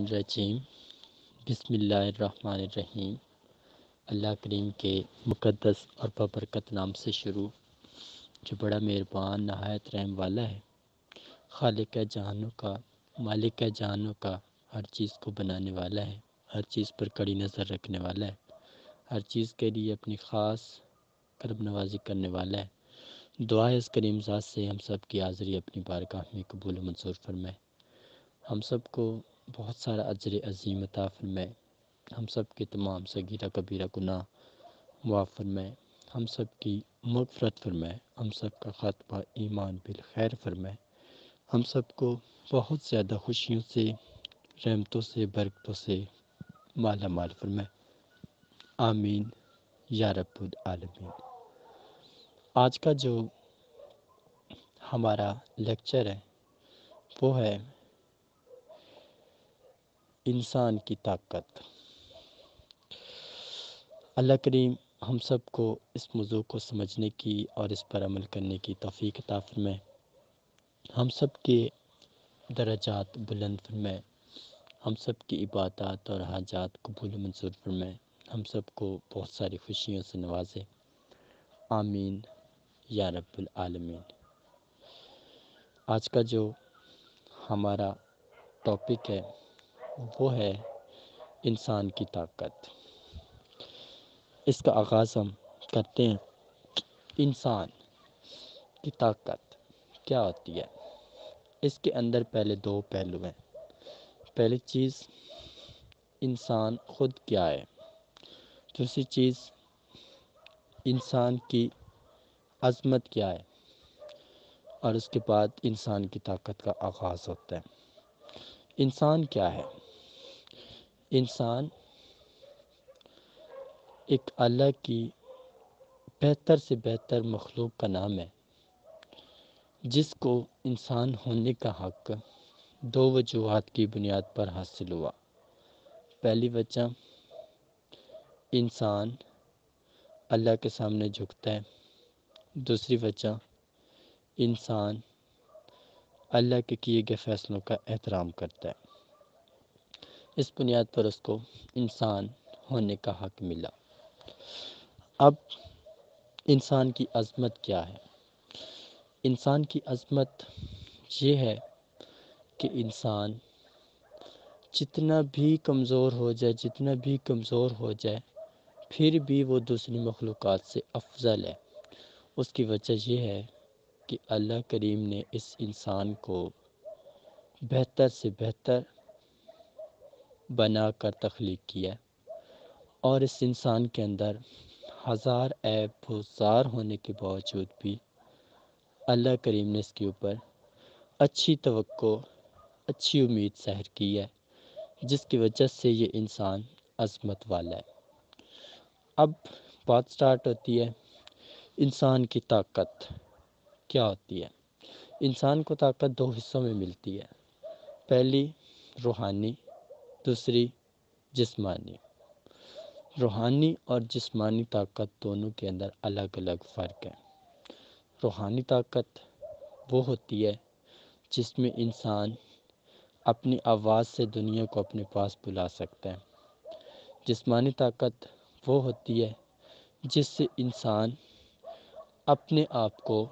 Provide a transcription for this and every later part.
الرجیم بسم اللہ الرحمن الرحیم۔ اللہ کریم کے مقدس اور بابرکت نام سے شروع، جو بڑا مہربان نہایت رحم والا ہے، خالق جہانوں کا، مالک جہانوں کا، ہر چیز کو بنانے والا ہے، ہر چیز پر کڑی نظر رکھنے والا ہے، ہر چیز کے لیے اپنی خاص کرم نوازی کرنے والا ہے۔ دعا ہے اس کریم ذات سے ہم سب کی حاضری اپنی بارگاہ میں قبول و منظور فرمائے، ہم سب کو بہت سارا اجر عظیم عطا فرمائے، ہم سب کے تمام صغیرہ کبیرہ گناہ معاف فرمائے، ہم سب کی مغفرت فرمائے، ہم سب کا خاتمہ ایمان بالخیر فرمائے، ہم سب کو بہت زیادہ خوشیوں سے، رحمتوں سے، برکتوں سے مالا مال فرمائے، آمین یا رب العالمین۔ آج کا جو ہمارا لیکچر ہے وہ ہے انسان کی طاقت۔ اللہ کریم ہم سب کو اس موضوع کو سمجھنے کی اور اس پر عمل کرنے کی توفیق عطا فرمائے، ہم سب کے درجات بلند فرمائے، ہم سب کی عبادات اور حاجات قبول و منظور فرمائے، ہم سب کو بہت ساری خوشیوں سے نوازے، آمین یا رب العالمین۔ آج کا جو ہمارا ٹاپک ہے وہ ہے انسان کی طاقت۔ اس کا آغاز ہم کرتے ہیں۔ انسان کی طاقت کیا ہوتی ہے؟ اس کے اندر پہلے دو پہلو ہیں۔ پہلی چیز، انسان خود کیا ہے؟ دوسری چیز، انسان کی عظمت کیا ہے؟ اور اس کے بعد انسان کی طاقت کا آغاز ہوتا ہے۔ انسان کیا ہے؟ انسان ایک اللہ کی بہتر سے بہتر مخلوق کا نام ہے، جس کو انسان ہونے کا حق دو وجوہات کی بنیاد پر حاصل ہوا۔ پہلی وجہ، انسان اللہ کے سامنے جھکتا ہے۔ دوسری وجہ، انسان اللہ کے کیے گئے فیصلوں کا احترام کرتا ہے۔ اس بنیاد پر اس کو انسان ہونے کا حق ملا۔ اب انسان کی عظمت کیا ہے؟ انسان کی عظمت یہ ہے کہ انسان جتنا بھی کمزور ہو جائے پھر بھی وہ دوسری مخلوقات سے افضل ہے۔ اس کی وجہ یہ ہے کہ اللہ کریم نے اس انسان کو بہتر سے بہتر بنا کر تخلیق کیا، اور اس انسان کے اندر ہزار عیب و زار ہونے کے باوجود بھی اللہ کریم نے اس کے اوپر اچھی توقع، اچھی امید ظاہر کی ہے، جس کی وجہ سے یہ انسان عظمت والا ہے۔ اب بات سٹارٹ ہوتی ہے، انسان کی طاقت کیا ہوتی ہے؟ انسان کو طاقت دو حصوں میں ملتی ہے، پہلی روحانی، دوسری جسمانی۔ روحانی اور جسمانی طاقت دونوں کے اندر الگ الگ فرق ہے۔ روحانی طاقت وہ ہوتی ہے جس میں انسان اپنی آواز سے دنیا کو اپنے پاس بلا سکتا ہے۔ جسمانی طاقت وہ ہوتی ہے جس سے انسان اپنے آپ کو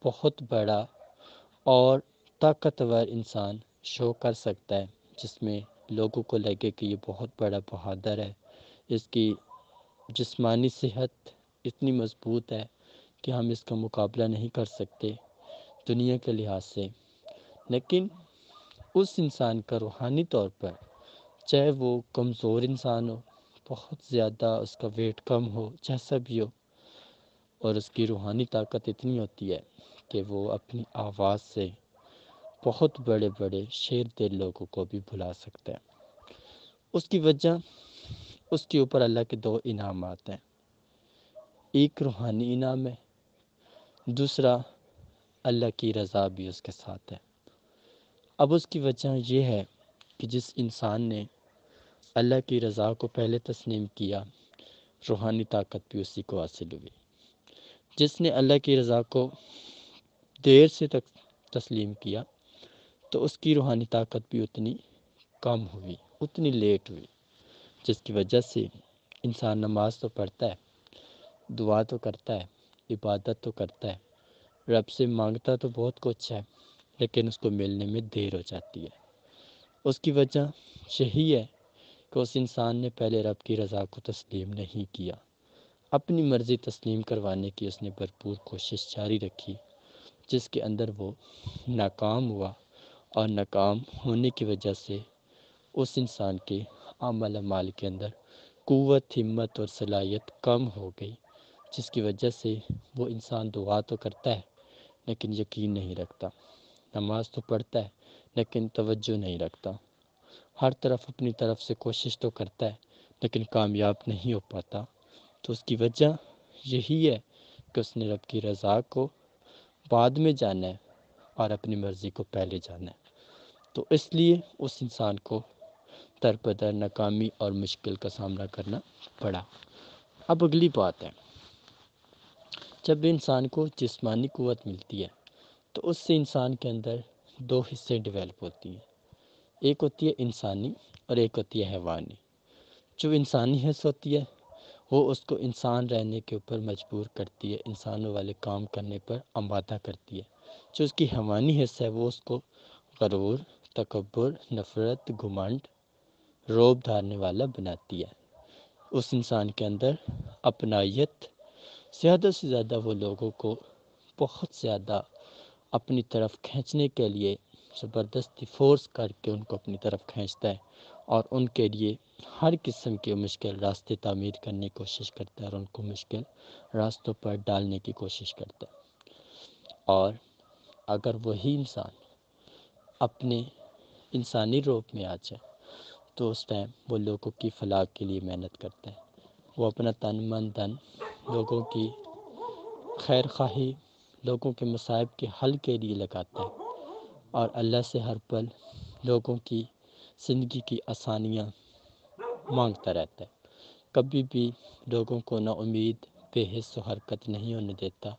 بہت بڑا اور طاقتور انسان شو کر سکتا ہے، جس میں لوگوں کو لگے کہ یہ بہت بڑا بہادر ہے، اس کی جسمانی صحت اتنی مضبوط ہے کہ ہم اس کا مقابلہ نہیں کر سکتے دنیا کے لحاظ سے۔ لیکن اس انسان کا روحانی طور پر، چاہے وہ کمزور انسان ہو، بہت زیادہ اس کا ویٹ کم ہو، جیسا بھی ہو، اور اس کی روحانی طاقت اتنی ہوتی ہے کہ وہ اپنی آواز سے بہت بڑے بڑے شیر دل لوگوں کو بھی بھلا سکتا ہے۔ اس کی وجہ، اس کے اوپر اللہ کے دو انعامات ہیں۔ ایک روحانی انعام ہے، دوسرا اللہ کی رضا بھی اس کے ساتھ ہے۔ اب اس کی وجہ یہ ہے کہ جس انسان نے اللہ کی رضا کو پہلے تسلیم کیا، روحانی طاقت بھی اسی کو حاصل ہوئی۔ جس نے اللہ کی رضا کو دیر سے تسلیم کیا تو اس کی روحانی طاقت بھی اتنی کم ہوئی، اتنی لیٹ ہوئی، جس کی وجہ سے انسان نماز تو پڑھتا ہے، دعا تو کرتا ہے، عبادت تو کرتا ہے، رب سے مانگتا تو بہت کچھ ہے، لیکن اس کو ملنے میں دیر ہو جاتی ہے۔ اس کی وجہ یہی ہے کہ اس انسان نے پہلے رب کی رضا کو تسلیم نہیں کیا، اپنی مرضی تسلیم کروانے کی اس نے بھرپور کوشش جاری رکھی، جس کے اندر وہ ناکام ہوا، اور ناکام ہونے کی وجہ سے اس انسان کے اعمال کے اندر قوت، ہمت اور صلاحیت کم ہو گئی، جس کی وجہ سے وہ انسان دعا تو کرتا ہے لیکن یقین نہیں رکھتا، نماز تو پڑھتا ہے لیکن توجہ نہیں رکھتا، ہر طرف اپنی طرف سے کوشش تو کرتا ہے لیکن کامیاب نہیں ہو پاتا۔ تو اس کی وجہ یہی ہے کہ اس نے رب کی رضا کو بعد میں جانا ہے اور اپنی مرضی کو پہلے جانا ہے، تو اس لیے اس انسان کو در بدر ناکامی اور مشکل کا سامنا کرنا پڑا۔ اب اگلی بات ہے، جب انسان کو جسمانی قوت ملتی ہے تو اس سے انسان کے اندر دو حصے ڈیولپ ہوتی ہیں، ایک ہوتی ہے انسانی اور ایک ہوتی ہے حیوانی۔ جو انسانی حص ہوتی ہے وہ اس کو انسان رہنے کے اوپر مجبور کرتی ہے، انسانوں والے کام کرنے پر آمادہ کرتی ہے۔ جو اس کی حیوانی حص ہے وہ اس کو غرور، تکبر، نفرت، گھمنڈ، روب دھارنے والا بناتی ہے۔ اس انسان کے اندر اپنائیت، زیادہ سے زیادہ وہ لوگوں کو بہت زیادہ اپنی طرف کھینچنے کے لیے زبردستی فورس کر کے ان کو اپنی طرف کھینچتا ہے، اور ان کے لیے ہر قسم کے مشکل راستے تعمیر کرنے کی کوشش کرتا ہے اور ان کو مشکل راستوں پر ڈالنے کی کوشش کرتا ہے۔ اور اگر وہی انسان اپنے انسانی روپ میں آ جائے تو اس ٹائم وہ لوگوں کی فلاح کے لیے محنت کرتا ہے، وہ اپنا تن من دھن لوگوں کی خیر خواہی، لوگوں کے مصائب کے حل کے لیے لگاتا ہے، اور اللہ سے ہر پل لوگوں کی زندگی کی آسانیاں مانگتا رہتا ہے، کبھی بھی لوگوں کو نا امید، بے حس و حرکت نہیں ہونے دیتا،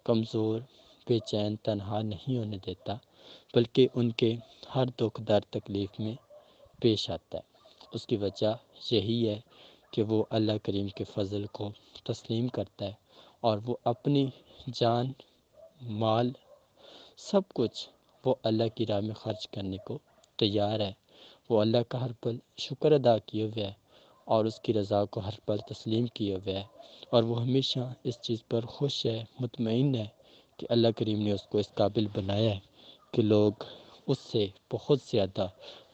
کمزور، بے چین، تنہا نہیں ہونے دیتا، بلکہ ان کے ہر دکھ درد تکلیف میں پیش آتا ہے۔ اس کی وجہ یہی ہے کہ وہ اللہ کریم کے فضل کو تسلیم کرتا ہے، اور وہ اپنی جان، مال، سب کچھ وہ اللہ کی راہ میں خرچ کرنے کو تیار ہے۔ وہ اللہ کا ہر پل شکر ادا کیے ہوئے ہے اور اس کی رضا کو ہر پل تسلیم کیے ہوئے ہے، اور وہ ہمیشہ اس چیز پر خوش ہے، مطمئن ہے کہ اللہ کریم نے اس کو اس قابل بنایا ہے کہ لوگ اس سے بہت زیادہ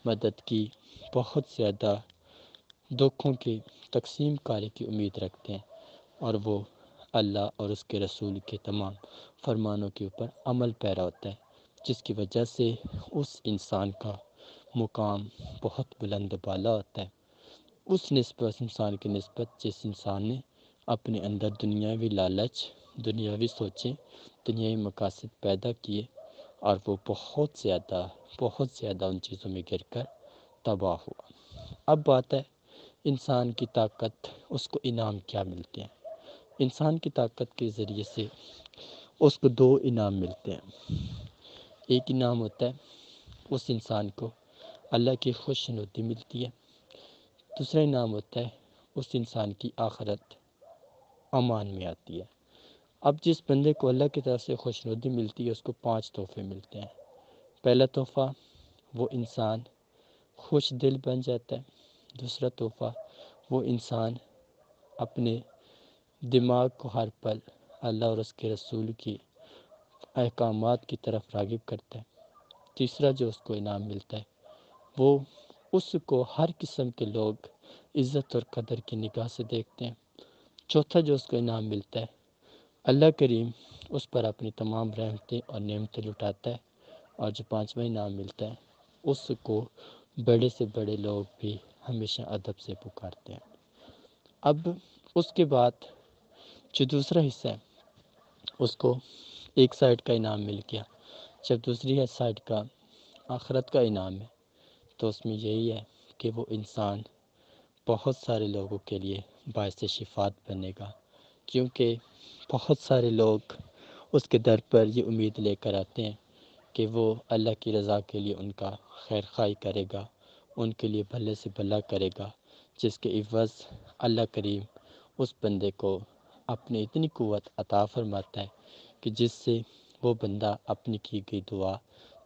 مدد کی، بہت زیادہ دکھوں کی تقسیم کاری کی امید رکھتے ہیں، اور وہ اللہ اور اس کے رسول کے تمام فرمانوں کے اوپر عمل پیرا ہوتا ہے، جس کی وجہ سے اس انسان کا مقام بہت بلند و بالا ہوتا ہے، اس انسان کی نسبت جس انسان نے اپنے اندر دنیاوی لالچ، دنیاوی سوچیں، دنیاوی مقاصد پیدا کیے، اور وہ بہت زیادہ ان چیزوں میں گر کر تباہ ہوا۔ اب بات ہے انسان کی طاقت، اس کو انعام کیا ملتے ہیں؟ انسان کی طاقت کے ذریعے سے اس کو دو انعام ملتے ہیں۔ ایک انعام ہوتا ہے اس انسان کو اللہ کی خوشنودی ملتی ہے، دوسرا انعام ہوتا ہے اس انسان کی آخرت امان میں آتی ہے۔ اب جس بندے کو اللہ کی طرف سے خوشنودی ملتی ہے اس کو 5 تحفے ملتے ہیں۔ پہلا تحفہ، وہ انسان خوش دل بن جاتا ہے۔ دوسرا تحفہ، وہ انسان اپنے دماغ کو ہر پل اللہ اور اس کے رسول کی احکامات کی طرف راغب کرتا ہے۔ تیسرا جو اس کو انعام ملتا ہے وہ اس کو ہر قسم کے لوگ عزت اور قدر کی نگاہ سے دیکھتے ہیں۔ چوتھا جو اس کو انعام ملتا ہے، اللہ کریم اس پر اپنی تمام رحمتیں اور نعمتیں لٹاتا ہے، اور جو 5واں انعام ملتا ہے اس کو بڑے سے بڑے لوگ بھی ہمیشہ ادب سے پکارتے ہیں۔ اب اس کے بعد جو دوسرا حصہ ہے اس کو ایک سائڈ کا انعام مل گیا، جب دوسری سائڈ کا آخرت کا انعام ہے تو اس میں یہی ہے کہ وہ انسان بہت سارے لوگوں کے لیے باعث شفاعت بنے گا، کیونکہ بہت سارے لوگ اس کے در پر یہ امید لے کر آتے ہیں کہ وہ اللہ کی رضا کے لیے ان کا خیر خواہی کرے گا، ان کے لیے بھلے سے بھلا کرے گا، جس کے عوض اللہ کریم اس بندے کو اپنی اتنی قوت عطا فرماتا ہے کہ جس سے وہ بندہ اپنی کی گئی دعا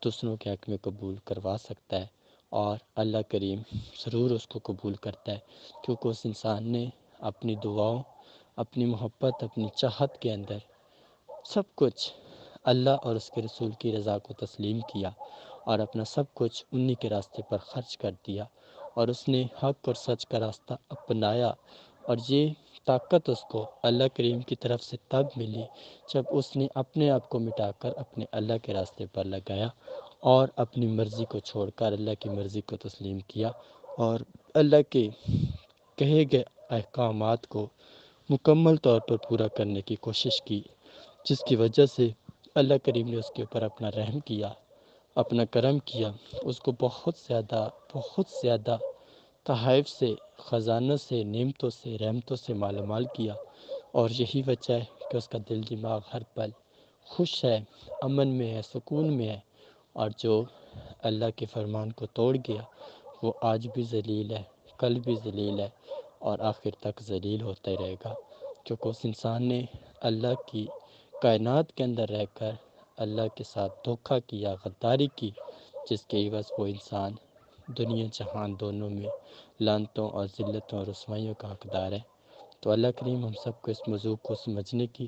دوسروں کے حق میں قبول کروا سکتا ہے، اور اللہ کریم ضرور اس کو قبول کرتا ہے، کیونکہ اس انسان نے اپنی دعاؤں، اپنی محبت، اپنی چاہت کے اندر سب کچھ اللہ اور اس کے رسول کی رضا کو تسلیم کیا، اور اپنا سب کچھ انہی کے راستے پر خرچ کر دیا، اور اس نے حق اور سچ کا راستہ اپنایا۔ اور یہ طاقت اس کو اللہ کریم کی طرف سے تب ملی جب اس نے اپنے آپ کو مٹا کر اپنے اللہ کے راستے پر لگایا، اور اپنی مرضی کو چھوڑ کر اللہ کی مرضی کو تسلیم کیا، اور اللہ کے کہے گئے احکامات کو مکمل طور پر پورا کرنے کی کوشش کی، جس کی وجہ سے اللہ کریم نے اس کے اوپر اپنا رحم کیا، اپنا کرم کیا، اس کو بہت زیادہ تحائف سے، خزانوں سے، نعمتوں سے، رحمتوں سے مالا مال کیا، اور یہی وجہ ہے کہ اس کا دل دماغ ہر پل خوش ہے، امن میں ہے، سکون میں ہے، اور جو اللہ کے فرمان کو توڑ گیا وہ آج بھی ذلیل ہے، کل بھی ذلیل ہے، اور آخر تک ذلیل ہوتا ہی رہے گا، کیونکہ اس انسان نے اللہ کی کائنات کے اندر رہ کر اللہ کے ساتھ دھوکہ کیا، غداری کی، جس کے عوض وہ انسان دنیا جہان دونوں میں لعنتوں اور ذلتوں اور رسوائیوں کا حقدار ہے۔ تو اللہ کریم ہم سب کو اس موضوع کو سمجھنے کی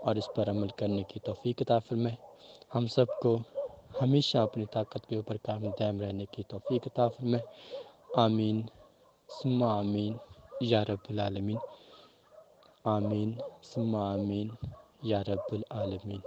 اور اس پر عمل کرنے کی توفیق عطا فرمائے، ہم سب کو ہمیشہ اپنی طاقت کے اوپر قائم دائم رہنے کی توفیق عطا فرمائے، آمین ثم آمین یا رب العالمین، آمین ثم آمین یا رب العالمین۔